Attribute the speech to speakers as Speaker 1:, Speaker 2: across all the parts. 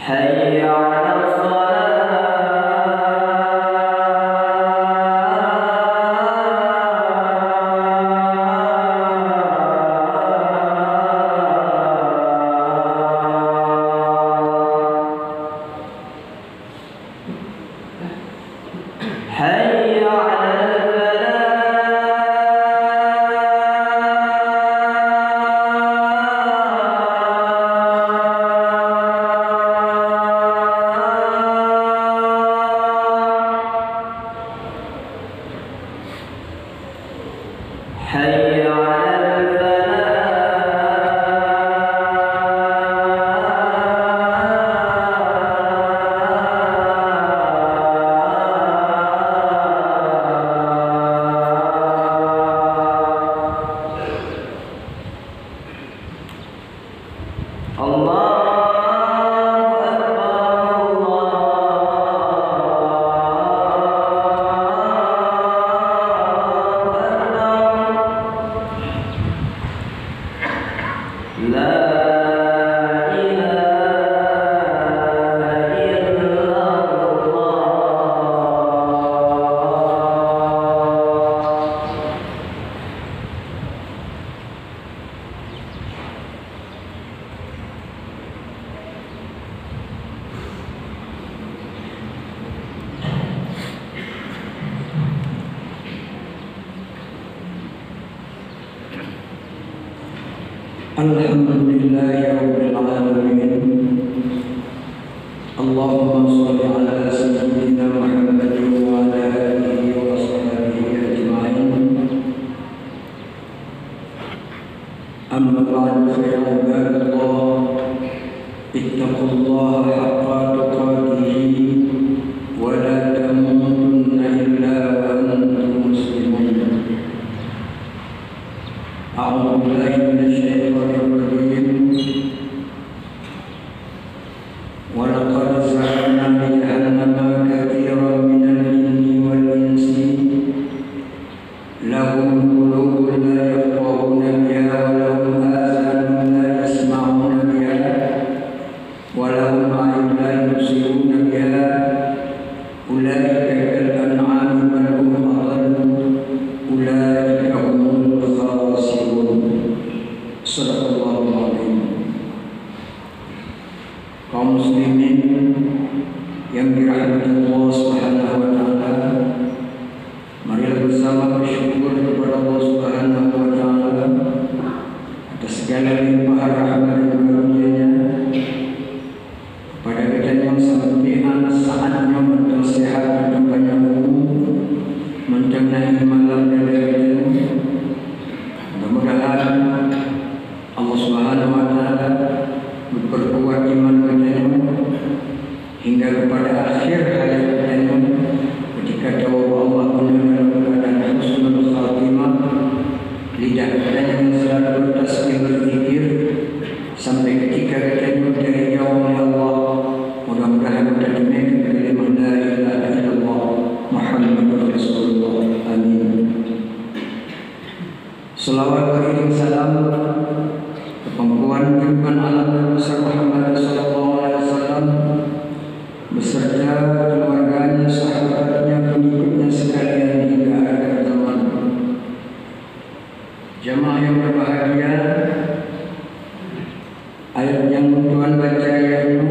Speaker 1: حي على Alhamdulillahirrahmanirrahim. Allahumma sholli ala sayyidina Muhammadin wa ala alihi wa sahbihi ajma'in. Amma ba'du, fa ya ibadallah, ittaqullaha haqqa tuqatih wa la tamutunna illa wa antum muslimun. A'udzu billahi minasy syaithanir rajim. Wa laqad zara'na li jahannama katsiran minal jinni wal insi lahum qulubun la yafqahuna biha wa lahum adhanun la yasma'una biha wa lahum a'yunun la yubsiruna biha ulaika kal an'ami bal hum adall ulaika humul khasirun. Sadaqallahul azim. Kaum muslimin yang dirahmati Allah Subhanahu wa taala, marilah bersama bersyukur kepada Allah Subhanahu wa taala atas segala limpahan rahmat dan karunia-Nya. Pada kita yang sampean saatnya bersehat dan banyak umur mentengahi malam dan hari. Mudah-mudahan Allah Subhanahu wa taala memperkuat iman kita hingga kepada akhir hayat kita, ketika jawab Allah dalam keadaan husnul khatimah, lidah kita yang selalu bertasbih berzikir sampai ketika kita dari jauh oleh Allah. Mudah-mudahan kita demikian kalimah la ilaha illallah Muhammadur Rasulullah. Amin. Salawat beriring salam kepembuan junjungan alam besar Muhammad sallallahu alaihi wasallam beserta keluarganya, sahabatnya, pengikutnya sekalian hingga akhir zaman. Jemaah yang berbahagia, ayat yang Tuhan baca yaitu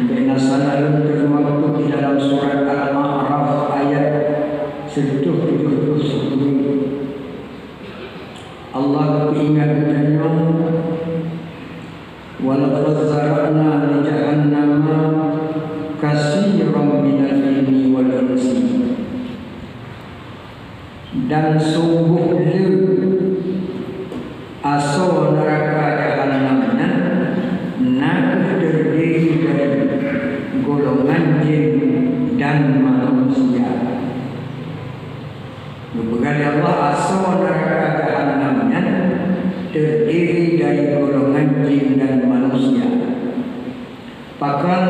Speaker 1: Binasan al-Termaktu di dalam surat Al-Ma'raf ayat 170. Allah ingatkan walaqad zara'na li jahannama katsiran minal jinni wal insi, dan sungguh asal neraka jahannamnya nak terdiri dari golongan jin dan manusia. Berkali Allah asal neraka jahannamnya terdiri dari golongan jin dan manusia. Bahkan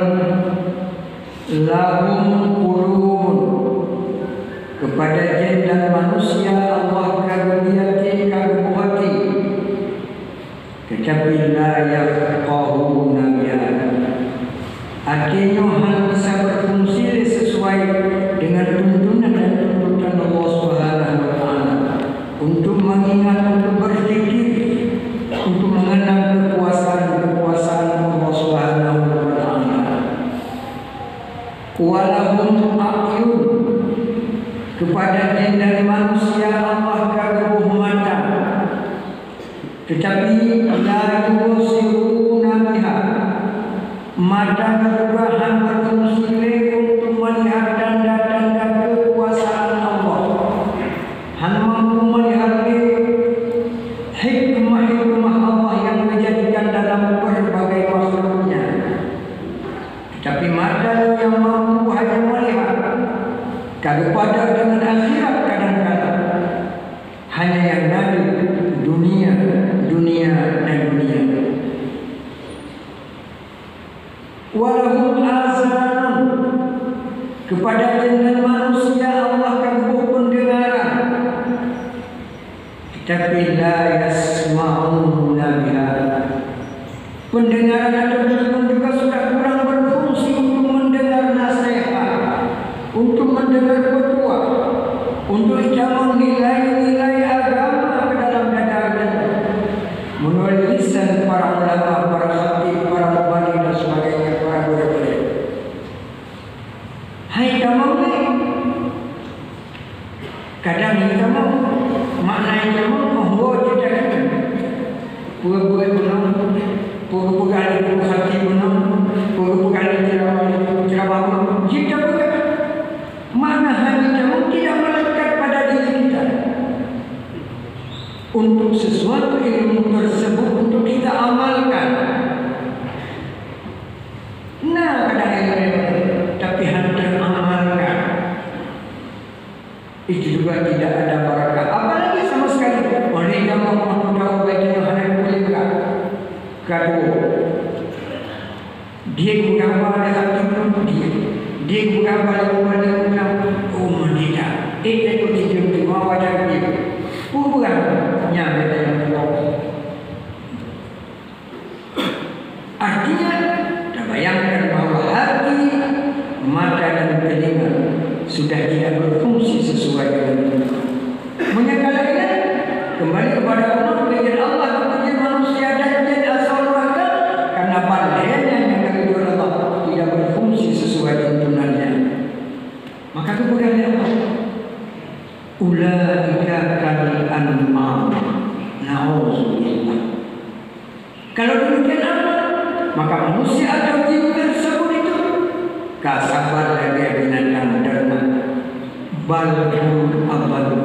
Speaker 1: lahum qulubun, kepada jin dan manusia Allah karuniakan kalbu hati, tetapi la yafqahuna biha, hatinya hanya bisa berfungsi sesuai dengan tuntunan dan tuntutan Allah Subhanahu wa Ta'ala, untuk mengingat, untuk berpikir, untuk mengenal kekuasaan Allah Subhanahu wa Ta'ala. Walahum a'yun, kepada jin dan manusia Allah kabeh mata, tetapi la yubsiruna biha, mata juga berfungsi untuk melihat tanda-tanda kekuasaan Allah, hanya mampu melihat hikmah-hikmah Allah yang dijadikan dalam berbagai makhluknya. Tetapi mata yang mampu hanya melihat kepada dengan akhirat, kadang-kadang hanya yang ada dunia dan dunia. Walahum azanun, kepada jin dan manusia Allah kabeh pendengaran, tetapi la yasma'una biha, pendengaran tersebut juga sudah kurang berfungsi untuk mendengar nasihat, untuk mendengar petua, untuk menjamin nilai-nilai agama ke dalam dada, menurut lisan para ulama, para khatib, para mubalik dan sebagainya, para guru-guru. Hai kamu ni, kadang kita mau maknanya kamu mohon kita pura-pura benar, pura-pura ada khatib benar, pura-pura ada ceramah. Jika bukan mana hanya kamu tidak melekat pada diri kita untuk sesuatu ilmu tersebut untuk kita amalkan. Nah, pada ilmu tapi hanya teramalkan, itu juga tidak ada barakah. Apalagi sama sekali oleh yang mau tahu baiknya hanya kuliah kedua. Dia bukan pada hati dia bukan pada tidak. Itu tidak mau wajah dia. Bukan nyampe yang artinya, terbayangkan bahwa hati, mata dan telinga sudah tidak berfungsi sesuai dengan itu. Menyekalainya kembali kepada Allah, kepada Allah, kepada manusia dan jin asal neraka, karena padanya yang dari Allah tidak berfungsi sesuai tuntunannya. Maka kemudian Allah, ulaika kal an'am, na'udzubillah. Kalau demikian apa? Maka manusia atau jin tersebut itu kasabar dari binatang ternak, balhum abadu,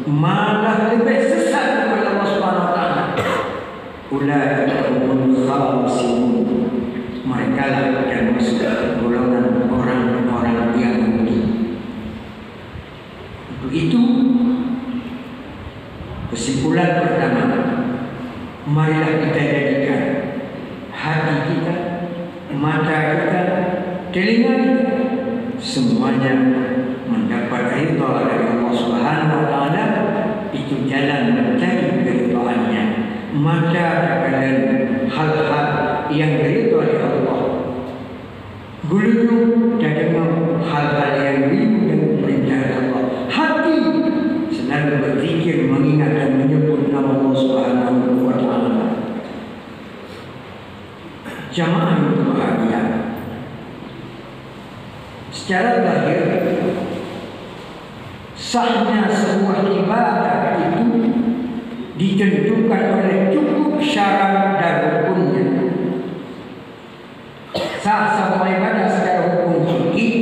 Speaker 1: malah lebih sesat kepada Allah Subhanahu wa Ta'ala. Ulaika humul khasirun, mereka lah yang masuk golongan orang-orang yang rugi. Untuk itu kesimpulan pertama, marilah kita jadikan hati kita, mata kita, telinga kita, semuanya mendapat ridha dari Allah Subhanahu wa Ta'ala. Itu jalan mencari keridhaannya. Mata akan hal-hal yang ridha oleh Allah, gulung dan hal-hal yang rindu dan perintah Allah. Hati selalu berzikir, mengingat dan menyebut nama Allah Subhanahu wa Ta'ala. Jamaah yang berbahagia, secara zahir sahnya sebuah ibadah itu ditentukan oleh cukup syarat dan hukumnya. Sah sebuah ibadah secara hukum fikih,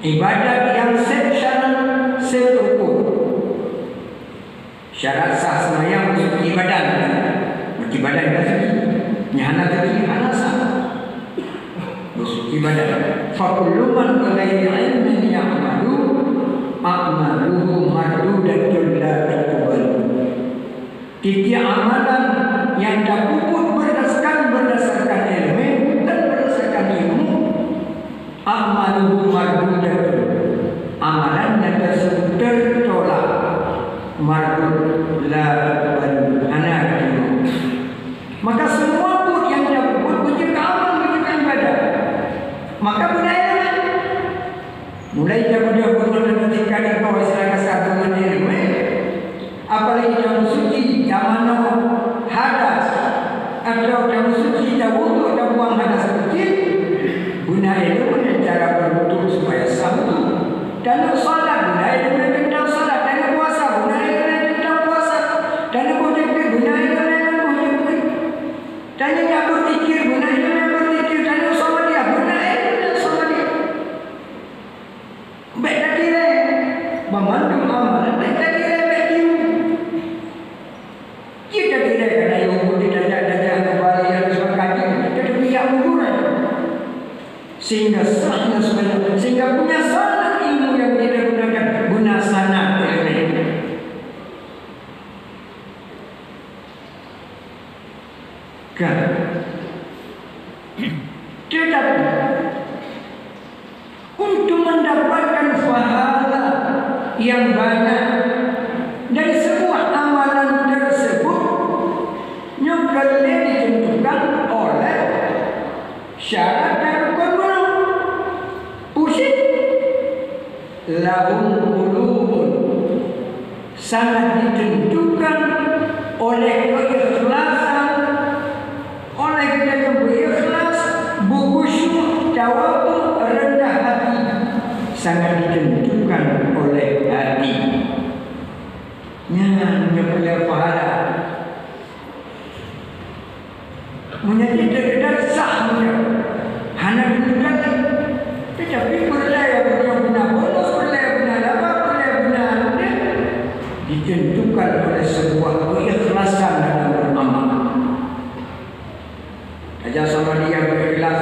Speaker 1: ibadah yang syarat rukun. Syarat sah sembahyang mencuci badan, mencuci badan kan? Nyana tadi sah. Mencuci badan. Fakullu man bighairi ilmin ya'malu a'maluhu mardudatun la tuqbal. Tiap amalan yang terpuput berdasarkan ilmu dan berdasarkan ilmu, a'maluhu mardudatun, amalannya tersebut tertolak. Mardud la tuqbal, hana. Maka semua pun yang terpuput menjadi amal, menjadi ibadah. Maka budaya mulai dia berbuat ketika di bawah masyarakat satu mandiri, apalagi jamu suci, zaman hadas atau jamu suci, jamu untuk buang hadas kecil, guna itu cara berwudu supaya satu dan salat guna itu tentang salat dan puasa guna itu tentang puasa dan berzikir guna itu tentang berzikir dan yang berzikir guna itu berzikir dan sama dia guna itu sama dia. Baik kira memandu amalan baik kira baik kita kira kerana yang tidak ada kembali yang sebagainya kita tidak mengurang sehingga sahnya sebenarnya sehingga punya sana ilmu yang tidak gunakan guna sana ilmu. Kan tetapi untuk mendapatkan pahala yang banyak dari sebuah amalan tersebut nyukalnya ditentukan oleh syarat dan rukun. Pusing lahum qulubun sangat ditentukan oleh keikhlasan, oleh kita yang berikhlas, bukusyuk, tawadhu, rendah hati, sangat ditentukan oleh hati. Punya pahala menjadi terkenal sahnya hanya ditentukan, tetapi berlaya punya bonus, berlaya punya apa, berlaya punya ditentukan oleh sebuah keikhlasan dalam beramal. Aja sama dia berikhlas,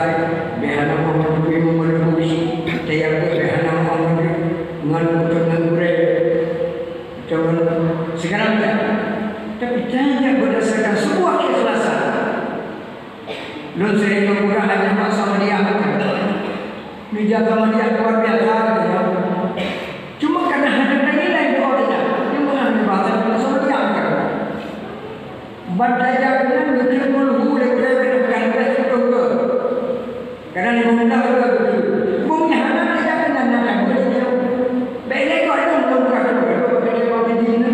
Speaker 1: behana menghadapi memenuhi, saya behana menghadapi jangan sekarang tak. Tapi tanya berdasarkan sebuah keikhlasan. Belum sering berkurang hanya sama dia. Menjaga sama dia luar biasa. Cuma karena ada nilai koordinat yang mengambil bahasa sama dia. Badaya kena betul boleh berbukan betul ke. Karena dia mengenal betul. Bumi hana dia kena nak boleh. Baiklah kau ada bukan kalau dia mau di sini.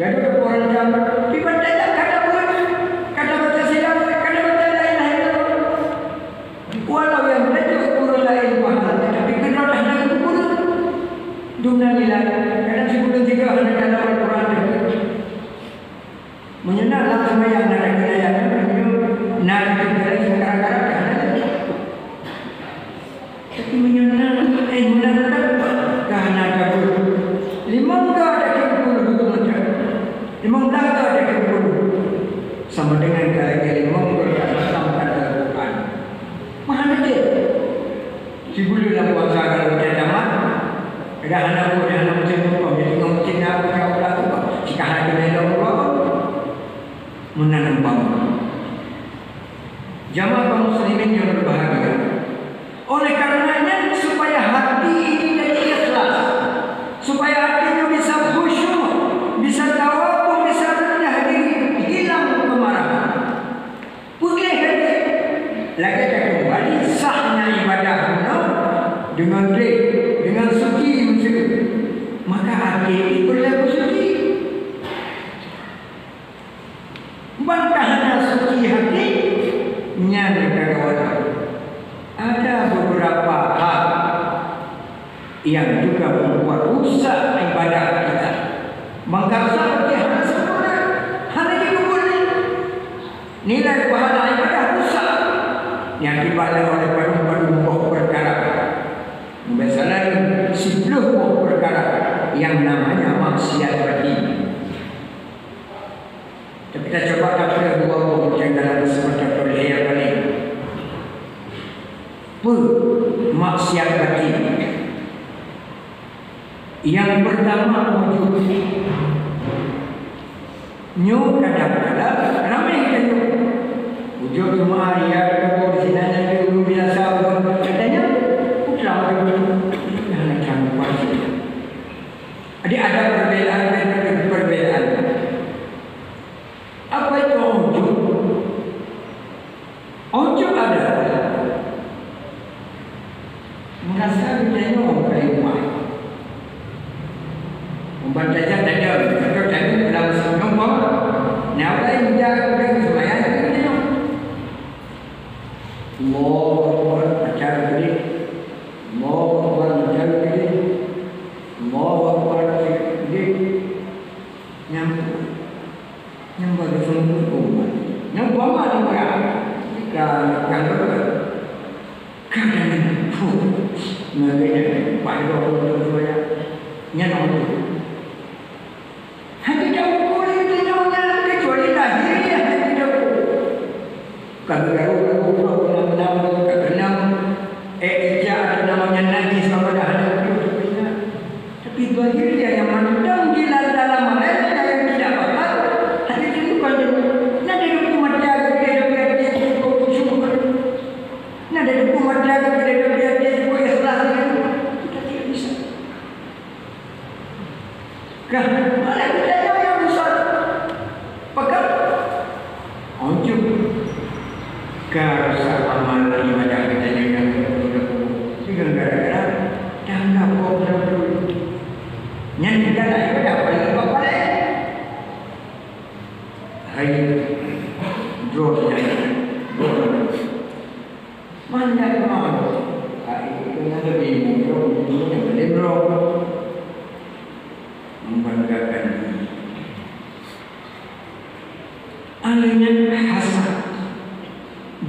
Speaker 1: Jadi orang jambat dibadaya kata boleh. Kata baca silap, kata baca lain-lain. Walau yang betul kurang lain mahal, tapi kena dah nak kurang. Dunia nilai. Kadang sebelum tiga hari dalam Al-Quran menyenang langsung yang nak kena nak kena sekarang-karang. Tapi menyenang menyenangkan kerana ada limang ada kepuluh macam limang ada kepuluh sama dengan kaya limang sampai ada bukan mana dia si bulu dah puasa kalau dia tamat ada anak macam tu jadi ngomong apa kau lakukan jika ada dalam Allah menanam bangga. Jamaah kaum muslimin yang berbahagia. Oleh karenanya supaya hati ini jadi ikhlas, supaya hatinya bisa khusyuk, bisa tawadhu, bisa rendah diri, hilang kemarahan. Putih hati, lagi kembali sahnya ibadah dengan dengan suci muslim. Maka hati ini berlaku suci. Bukankah suci hati nyari kekawasan? Ada beberapa hal yang juga membuat rusak ibadah kita. Maka seperti hal sempurna, hal itu boleh. Nilai pahala ibadah rusak yang dibalas oleh padu-padu perkara. Misalnya 10 perkara yang namanya maksiat bagi. Kita coba dapat dua yang dalam kesempatan yang paling maksiat bagi. Yang pertama wujud. Nyu kadang-kadang ramai kita wujud rumah ya kalau di sini ada dulu biasa katanya putra anak cantik pasti. Jadi ada perbedaan. Apa itu ujub? Ujub adalah rasa bertanya kayu mai. Membaca saja ada dalam nombor. Nyata yang jaga supaya itu. Mau acara ini, mau acara ini, mau ini, yang baru sembuh, yang bawa orang jika kadang mereka pada waktu saya nyanyi. Hati jauh boleh tinjaunya kecuali lahirnya hati jauh. Kalau ija ada namanya najis kalau dah ada itu. Tapi lahirnya yang mandang di dalam mereka yang tidak apa. Hati itu bukan nanti hukum ada dia dia cukup syukur. Nanti hukum ada dia cukup ikhlas kita tidak bisa. Mana kita yang besar pekat anjung karsa amal ibadah kita yang tinggal gara-gara jangan kau dulu nyanyi dalam ibadah paling apa hai jauh mana mau hai kena lebih jauh yang lebih membanggakan alanya hasad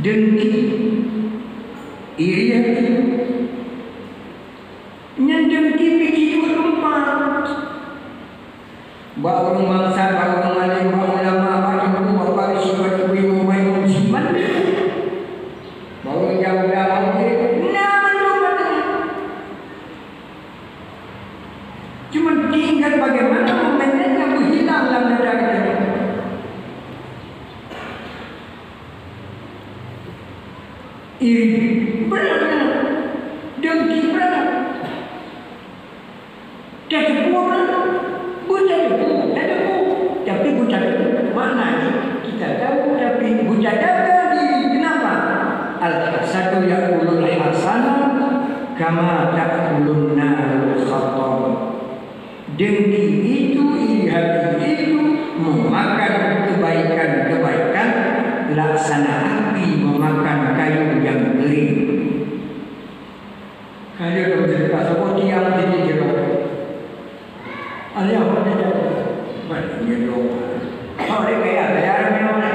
Speaker 1: dengki iri hati yang dengki begitu tempat bawa mangsa bawa ngalim bawa ulama bawa bawa sifat ibu main musiman bawa jauh-jauh cuma tinggal bagaimana momennya menghilang dalam negara kita. Iri benar, dengki benar, tidak benar, bukan tapi bukan mana kita tahu tapi bukan di kenapa? Al-hasadu yaqulul hasana kama taqulun narul khattab. Dengki itu, iri hati itu memakan kebaikan-kebaikan laksana api memakan kayu yang kering. Kayu yang cerita seperti yang dijelaskan. Ada apa saja? Banyak dong. Orang kaya bayar memang.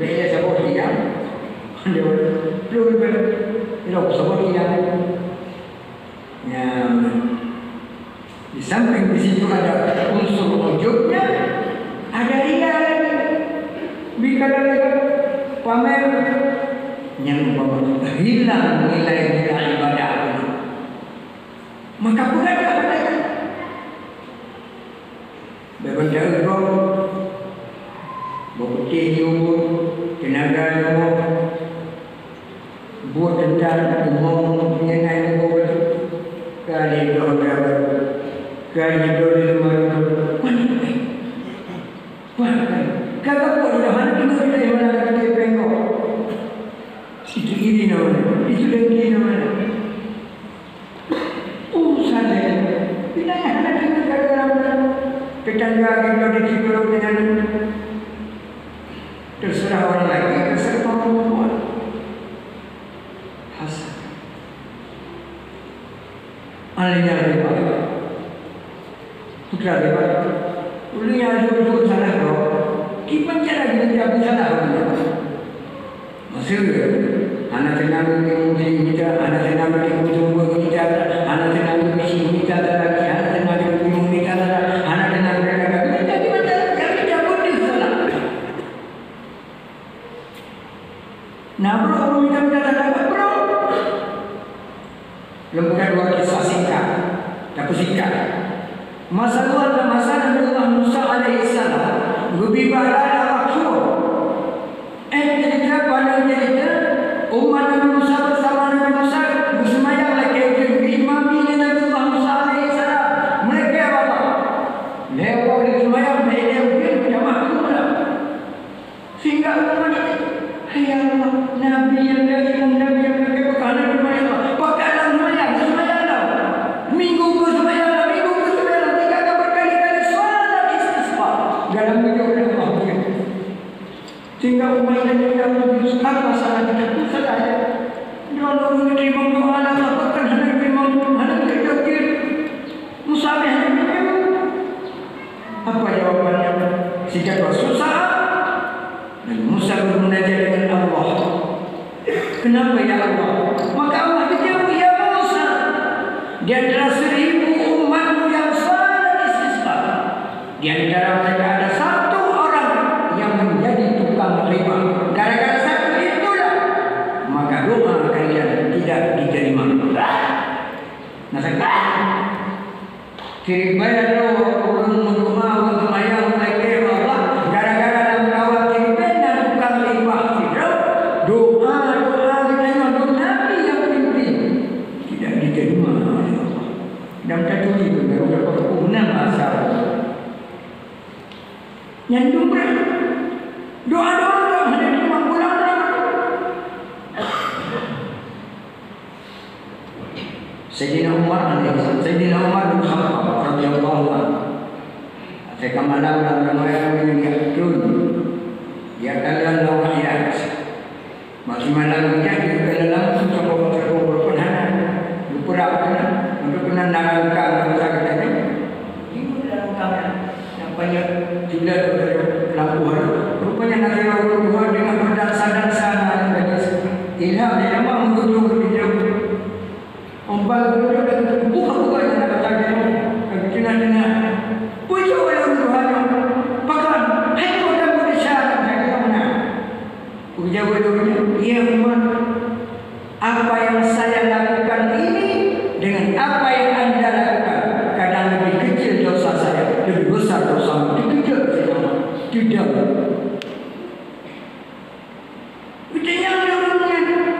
Speaker 1: Dia seperti yang ada belum seperti yang di samping di situ ada unsur wujudnya, ada ria lagi. Bikala pamer yang hilang nilai-nilai ibadah ini. Maka bukan apa berbeda roh, bukti umur, tenaga umur, buat tentang umum mengenai umur kali doa kali doa kagak boleh dah kita dari mana kita pengok itu iri namanya itu dengki namanya sana bila ada kita gara-gara tetangga kita dikikul dengan terserah orang lain terserah orang buat hasad alanya riba putra riba ulinya dulu salah roh kipan cara kita bisa tahu masih anak senang kita anak senang kita anak senang kita lagi anak senang kita anak senang kita jadi macam yang cabut di sana nah bro kita bro lembaga dua kisah singkat tapi singkat masalah Nabi Musa alaihissalam Gubibara maksud cerita pada cerita umat Nabi Musa bersama Nabi Musa bersemayam lagi imami Nabi Musa alaihissalam. Mereka apa? Mereka bersemayam mereka jamaah pula sehingga umat hai Allah Nabi yang dari Nabi yang mereka berkata bersemayam pakailah semayam terima doa lah, apakah hendak terima, hendak terjadi musabih hendak. Apa jawabannya? Sejak susah, Nabi Musa bermunajat dengan Allah. Kenapa ya Allah? Maka Allah dijawab, ya Musa, di antara 1000 umatmu yang sangat istisqa, di antara mereka ada satu orang yang menjadi tukang riba. Gara-gara satu itulah, maka doa kalian tidak diterima. Nah, saya kiri bayar doa orang doa untuk ayam lagi Allah. Gara-gara dalam kawat kiri bayar tukang riba tidak doa kita untuk Nabi yang pimpin tidak diterima oleh Allah. Dan kata itu baru dapat hukuman asal. Yang jumlah doa-doa hanya cuma pulang. Sayyidina Umar bin Khattab radhiyallahu anhu. Ketika malam ramai-ramai menyatu, dia kalian lawayat. Masih malam dia ke dalam cukup berpenhanan. Berpura-pura untuk menandakan masa katanya. Ini dalam kamera. Nampaknya tidak ada lampuan. Rupanya nanti orang Tuhan dengan berdansa-dansa ilham dia memang mengutuk video. Ombak itu dan buka-buka yang ada katanya. Kena puji oleh Tuhan. Bahkan hai orang Malaysia kata mana? Puji oleh Tuhan. Ya Tuhan, apa yang saya lakukan ini dengan apa yang Anda lakukan, kadang lebih kecil dosa saya, lebih besar dosa Anda. Tidak.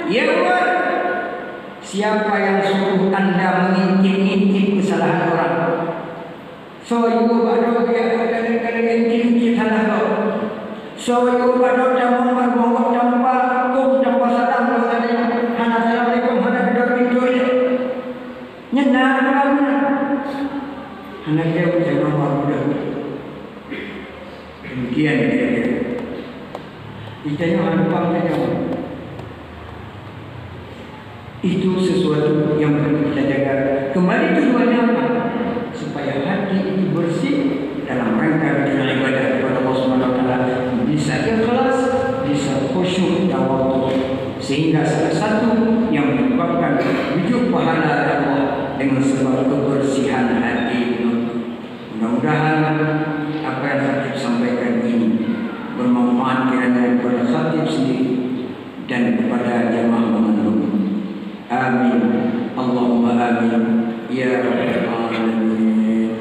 Speaker 1: Ya Tuhan, siapa yang suruh Anda mengintip-intip kesalahan orang? So you baru dia kadang-kadang intip salah kau. So you baru jamu berbongkok tanpa kum tanpa salam tadi. Assalamualaikum hana duduk pintu ni. Nyenang mana? Hana dia ucap nama budak. Demikian dia. Itanya hampang saja. Itu sesuatu yang perlu kita jaga. Kembali tujuannya apa? Supaya hati itu bersih dalam rangka kita ibadah kepada Allah Subhanahu wa taala, bisa ikhlas, bisa khusyuk tawadhu, sehingga salah satu yang menyebabkan wujud pahala Allah dengan sebab kebersihan hati. Mudah-mudahan apa yang Khatib sampaikan ini bermanfaat kiranya kepada Khatib sendiri dan kepada jamaah pengandung. Amin. Allahumma amin. Ya Rabbal Alamin.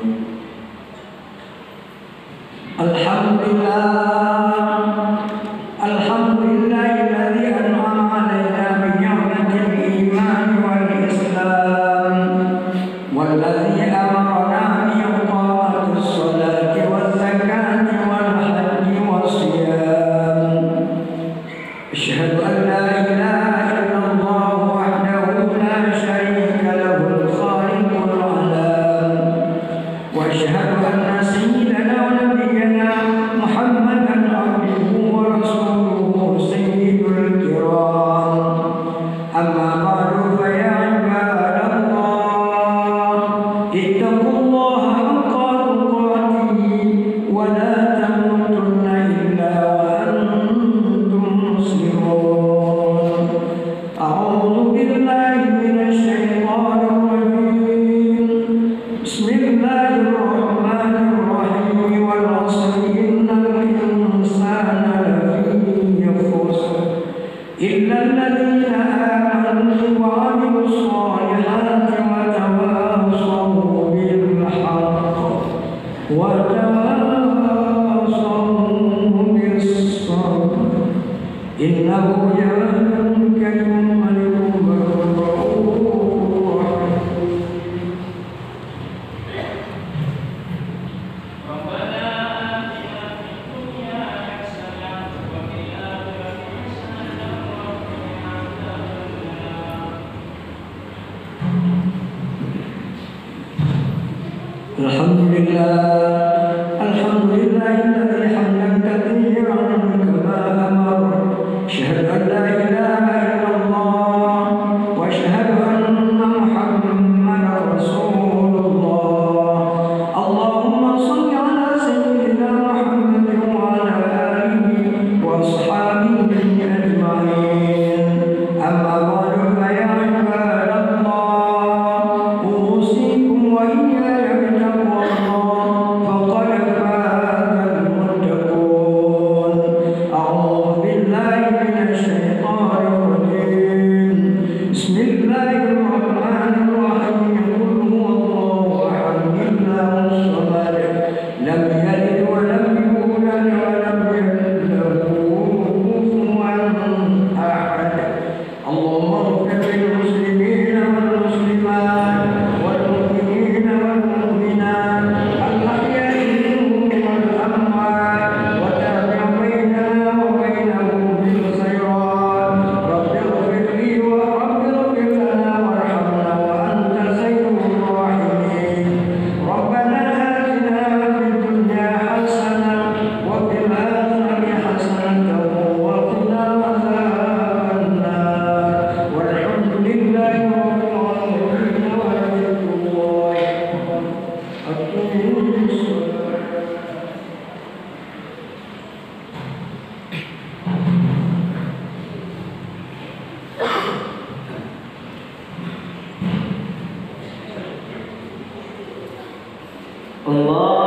Speaker 1: Alhamdulillah. Alhamdulillahilladzi an'ama 'alaina bi ni'matil iman wal islam walladzi amarna bi iqamatis sholati waz zakati wal hajji was siyam. Asyhadu an la ilaha illallah wahdahu la syarika lahu al-khaliqul alam wa asyhadu anna sayyidana wa nabiyyana Muhammadan abduhu wa rasuluhu sayyidul kiram. Amma ba'du fa ya ibadallah ittaqullaha haqqa tuqatih wa la tamutunna illa wa antum muslimun. A'udzu billahi minasy syaithanir rajim. Bismillahirrahmanirrahim. Wal 'asri innal insana lafi khusr illa alladziina aamanu wa 'amilus shalihati wa tawassaw bil haqq wa tawassaw bis sabr. Innahu jawaadun karimun malikun barrun rahim. Alhamdulillah, alhamdulillahilladzi hamdan katsiran kama amara. Asyhadu an la ilaha illallah wa asyhadu
Speaker 2: Allah